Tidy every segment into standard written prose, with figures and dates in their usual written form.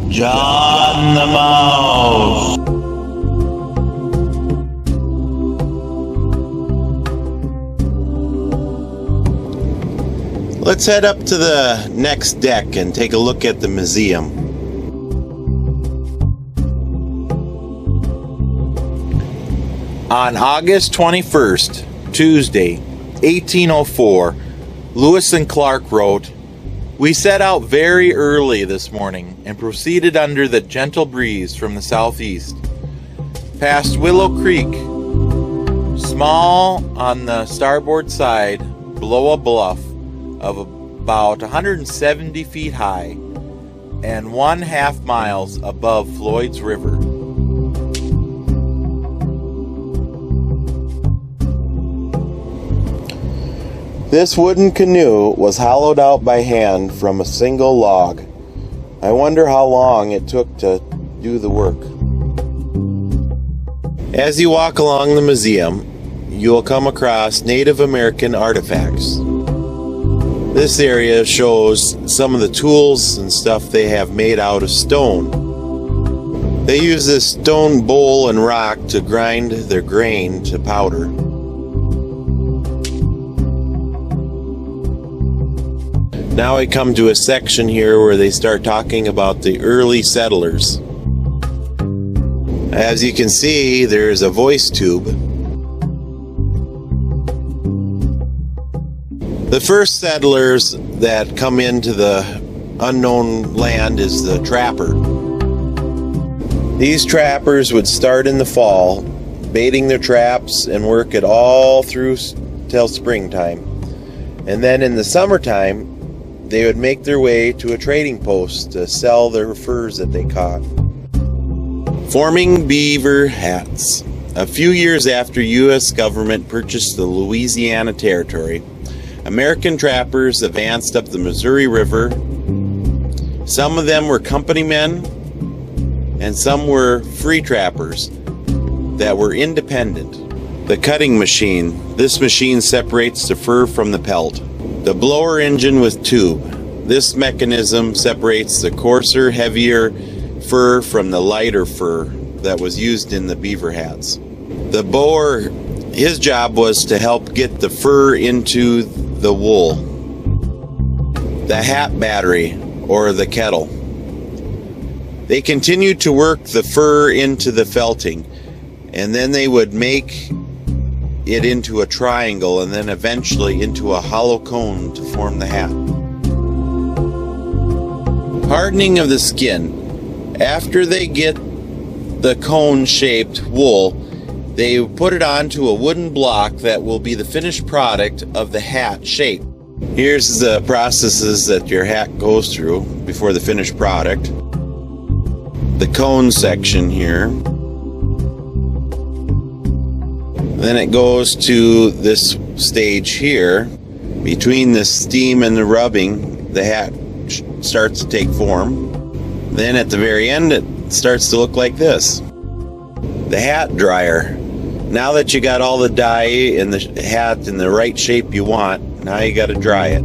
John the Mouse. Let's head up to the next deck and take a look at the museum. On August 21st, Tuesday, 1804, Lewis and Clark wrote, "We set out very early this morning and proceeded under the gentle breeze from the southeast, past Willow Creek, small on the starboard side, below a bluff of about 170 feet high and 1/2 miles above Floyd's River. This wooden canoe was hollowed out by hand from a single log. I wonder how long it took to do the work." As you walk along the museum, you will come across Native American artifacts. This area shows some of the tools and stuff they have made out of stone. They use this stone bowl and rock to grind their grain to powder. Now we come to a section here where they start talking about the early settlers. As you can see, there's a voice tube. The first settlers that come into the unknown land is the trapper. These trappers would start in the fall, baiting their traps and work it all through till springtime. And then in the summertime, they would make their way to a trading post to sell their furs that they caught. Forming beaver hats. A few years after U.S. government purchased the Louisiana Territory, American trappers advanced up the Missouri River. Some of them were company men, and some were free trappers that were independent. The cutting machine. This machine separates the fur from the pelt. The blower engine with tube. This mechanism separates the coarser, heavier fur from the lighter fur that was used in the beaver hats. The bower, his job was to help get the fur into the wool. The hat battery, or the kettle. They continued to work the fur into the felting, and then they would make it into a triangle and then eventually into a hollow cone to form the hat. Hardening of the skin. After they get the cone-shaped wool, they put it onto a wooden block that will be the finished product of the hat shape. Here's the processes that your hat goes through before the finished product. The cone section here. Then it goes to this stage here. Between the steam and the rubbing, the hat starts to take form. Then at the very end, it starts to look like this. The hat dryer. Now that you got all the dye and the hat in the right shape you want, now you got to dry it.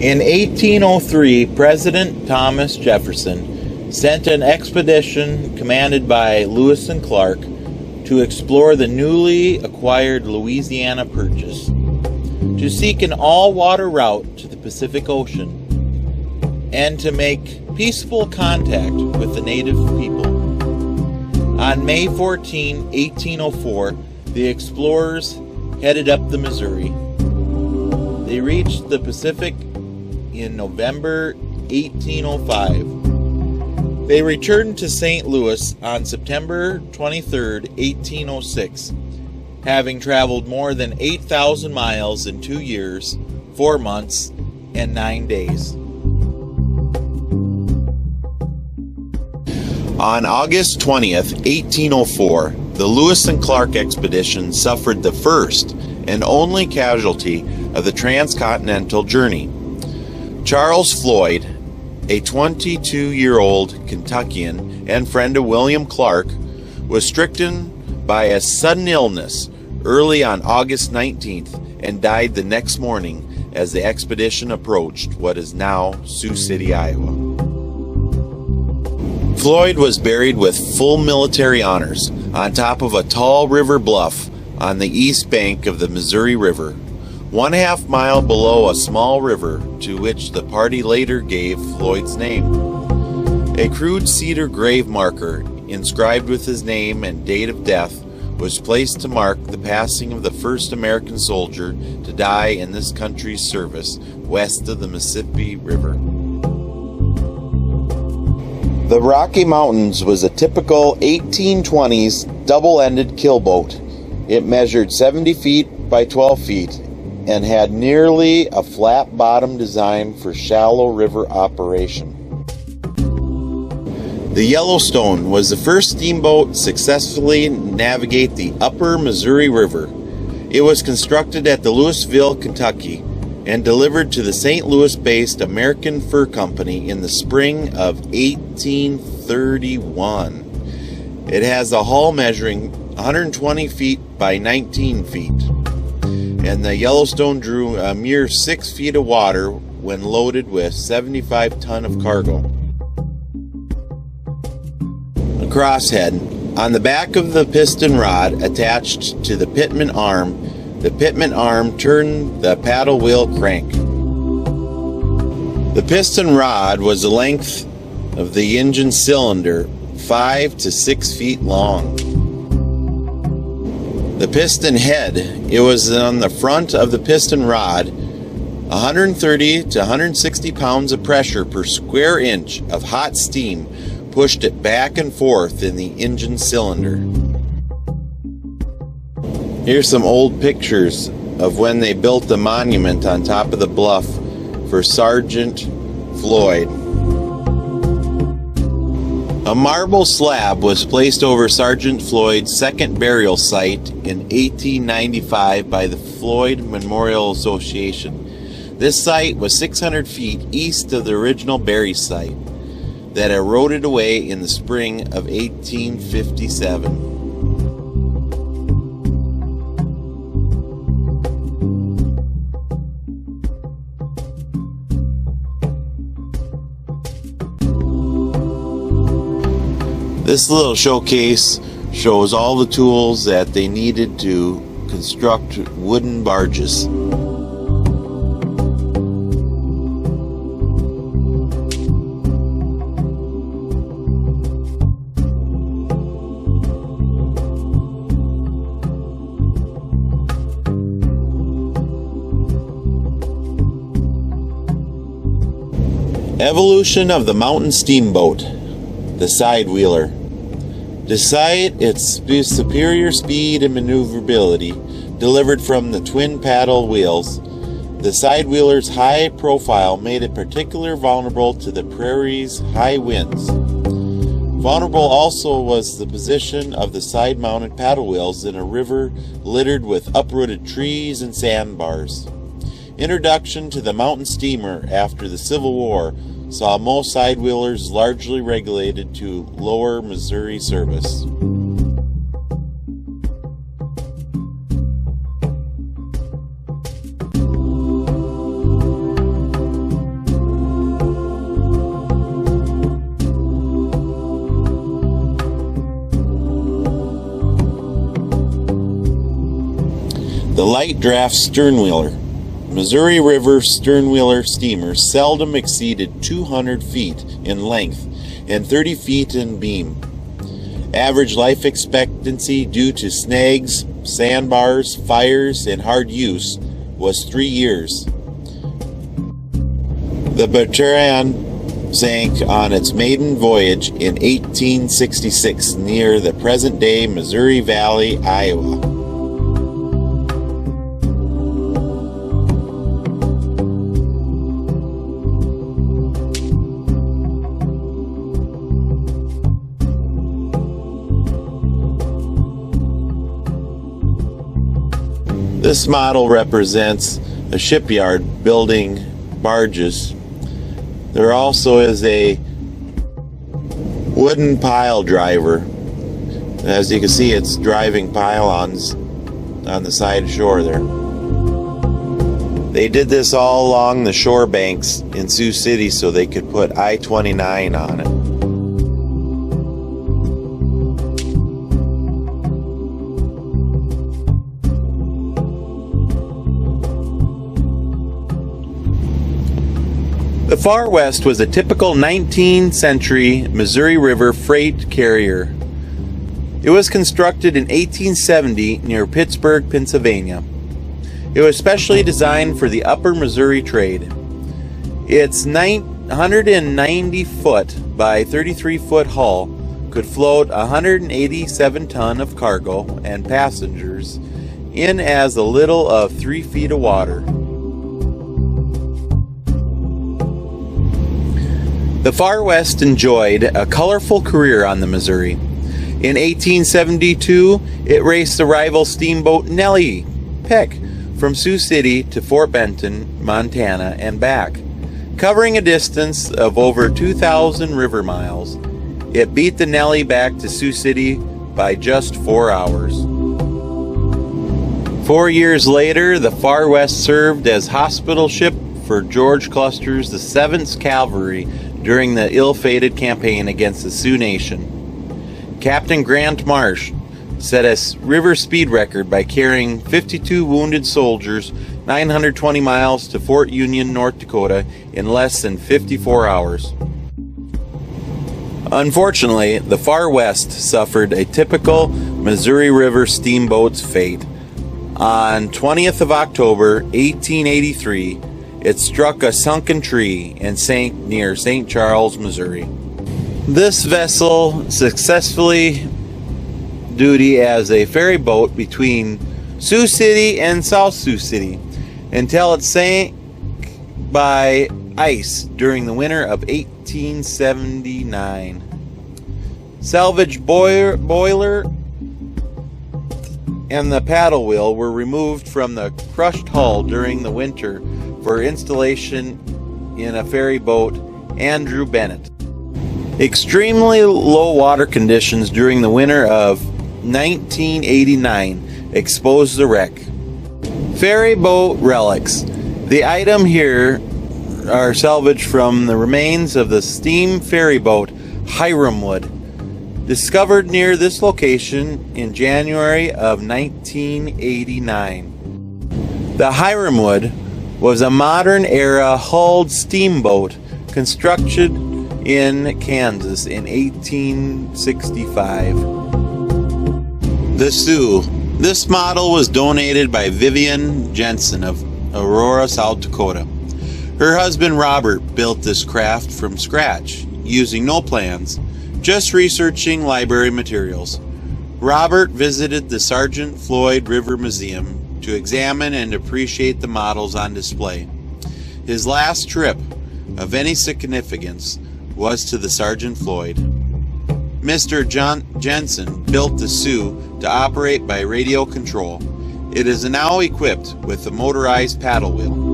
In 1803, President Thomas Jefferson sent an expedition commanded by Lewis and Clark to explore the newly acquired Louisiana Purchase, to seek an all-water route to the Pacific Ocean, and to make peaceful contact with the native people. On May 14, 1804, the explorers headed up the Missouri. They reached the Pacific in November 1805. They returned to St. Louis on September 23, 1806, having traveled more than 8,000 miles in 2 years, 4 months, and 9 days. On August 20th, 1804, the Lewis and Clark expedition suffered the first and only casualty of the transcontinental journey. Charles Floyd, a 22-year-old Kentuckian and friend of William Clark, was stricken by a sudden illness early on August 19th and died the next morning as the expedition approached what is now Sioux City, Iowa. Floyd was buried with full military honors on top of a tall river bluff on the east bank of the Missouri River, 1/2 mile below a small river to which the party later gave Floyd's name. A crude cedar grave marker inscribed with his name and date of death was placed to mark the passing of the first American soldier to die in this country's service west of the Mississippi River. The Rocky Mountains was a typical 1820s double-ended killboat. It measured 70 feet by 12 feet and had nearly a flat bottom design for shallow river operation. The Yellowstone was the first steamboat to successfully navigate the upper Missouri River. It was constructed at the Louisville, Kentucky, and delivered to the St. Louis-based American Fur Company in the spring of 1831. It has a hull measuring 120 feet by 19 feet, and the Yellowstone drew a mere 6 feet of water when loaded with 75 tons of cargo. Crosshead. On the back of the piston rod attached to the pitman arm turned the paddle wheel crank. The piston rod was the length of the engine cylinder, 5 to 6 feet long. The piston head, it was on the front of the piston rod, 130 to 160 pounds of pressure per square inch of hot steam pushed it back and forth in the engine cylinder. Here's some old pictures of when they built the monument on top of the bluff for Sergeant Floyd. A marble slab was placed over Sergeant Floyd's second burial site in 1895 by the Floyd Memorial Association. This site was 600 feet east of the original bury site that eroded away in the spring of 1857. This little showcase shows all the tools that they needed to construct wooden barges. Evolution of the mountain steamboat, the side wheeler. Despite its superior speed and maneuverability delivered from the twin paddle wheels, the side wheeler's high profile made it particularly vulnerable to the prairie's high winds. Vulnerable also was the position of the side-mounted paddle wheels in a river littered with uprooted trees and sandbars. Introduction to the mountain steamer after the Civil War saw most side wheelers largely regulated to lower Missouri service. The light draft sternwheeler. Missouri River sternwheeler steamers seldom exceeded 200 feet in length and 30 feet in beam. Average life expectancy due to snags, sandbars, fires, and hard use was 3 years. The Bertrand sank on its maiden voyage in 1866 near the present-day Missouri Valley, Iowa. This model represents a shipyard building barges. There also is a wooden pile driver. As you can see, it's driving pylons on the side shore there. They did this all along the shore banks in Sioux City so they could put I-29 on it. The Far West was a typical 19th century Missouri River freight carrier. It was constructed in 1870 near Pittsburgh, Pennsylvania. It was specially designed for the upper Missouri trade. Its 190 foot by 33 foot hull could float 187 ton of cargo and passengers in as little of 3 feet of water. The Far West enjoyed a colorful career on the Missouri. In 1872, it raced the rival steamboat Nellie Peck from Sioux City to Fort Benton, Montana, and back. Covering a distance of over 2,000 river miles, it beat the Nellie back to Sioux City by just 4 hours. 4 years later, the Far West served as hospital ship for George Custer's the 7th Cavalry during the ill-fated campaign against the Sioux Nation. Captain Grant Marsh set a river speed record by carrying 52 wounded soldiers 920 miles to Fort Union, North Dakota in less than 54 hours. Unfortunately, the Far West suffered a typical Missouri River steamboat's fate. On 20th of October, 1883, it struck a sunken tree and sank near St. Charles, Missouri. This vessel successfully duty as a ferry boat between Sioux City and South Sioux City until it sank by ice during the winter of 1879. Salvage boiler and the paddle wheel were removed from the crushed hull during the winter for installation in a ferry boat Andrew Bennett. Extremely low water conditions during the winter of 1989 exposed the wreck. Ferry boat relics. The item here are salvaged from the remains of the steam ferry boat Hiramwood, discovered near this location in January of 1989. The Hiramwood was a modern-era hulled steamboat constructed in Kansas in 1865. The Sioux. This model was donated by Vivian Jensen of Aurora, South Dakota. Her husband Robert built this craft from scratch, using no plans, just researching library materials. Robert visited the Sergeant Floyd River Museum to examine and appreciate the models on display. His last trip of any significance was to the Sergeant Floyd. Mr. Jensen built the Sioux to operate by radio control. It is now equipped with a motorized paddle wheel.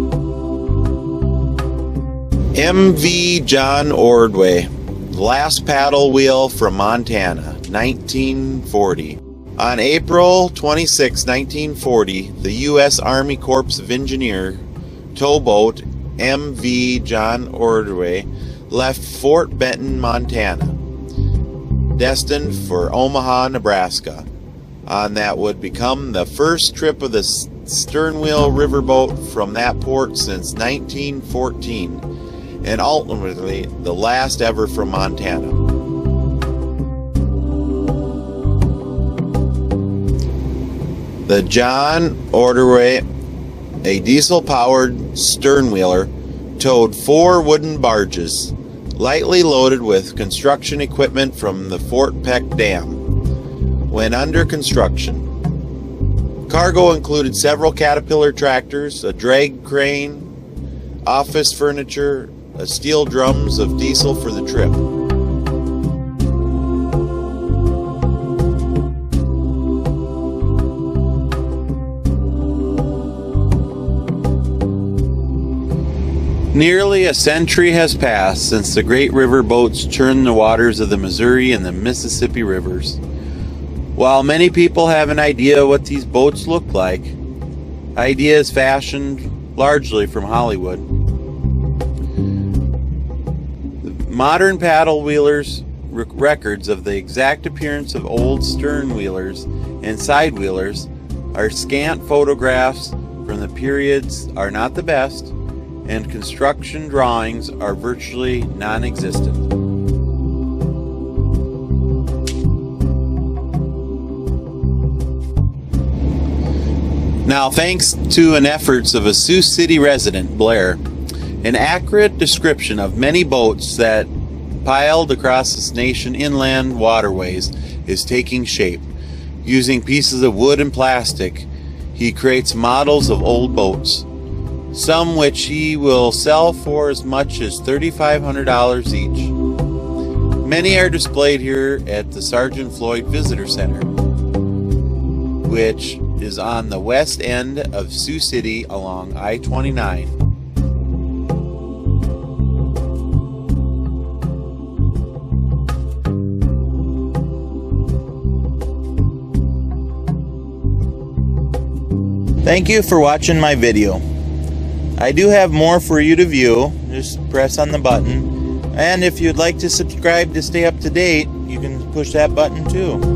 M.V. John Ordway, last paddle wheel from Montana, 1940. On April 26, 1940, the U.S. Army Corps of Engineers towboat M.V. John Ordway left Fort Benton, Montana, destined for Omaha, Nebraska, on that would become the first trip of the sternwheel riverboat from that port since 1914, and ultimately the last ever from Montana. The John Ordway, a diesel-powered sternwheeler, towed 4 wooden barges, lightly loaded with construction equipment from the Fort Peck Dam, when under construction. Cargo included several Caterpillar tractors, a drag crane, office furniture, steel drums of diesel for the trip. Nearly a century has passed since the great river boats churned the waters of the Missouri and the Mississippi rivers. While many people have an idea what these boats look like, ideas fashioned largely from Hollywood. Modern paddle wheelers' records of the exact appearance of old stern wheelers and side wheelers are scant. Photographs from the periods are not the best, and construction drawings are virtually non-existent. Now, thanks to an efforts of a Sioux City resident, Blair, an accurate description of many boats that piled across this nation inland waterways is taking shape. Using pieces of wood and plastic, he creates models of old boats, some which he will sell for as much as $3,500 each. Many are displayed here at the Sergeant Floyd Visitor Center, which is on the west end of Sioux City along I-29. Thank you for watching my video. I do have more for you to view. Just press on the button. And if you'd like to subscribe to stay up to date, you can push that button too.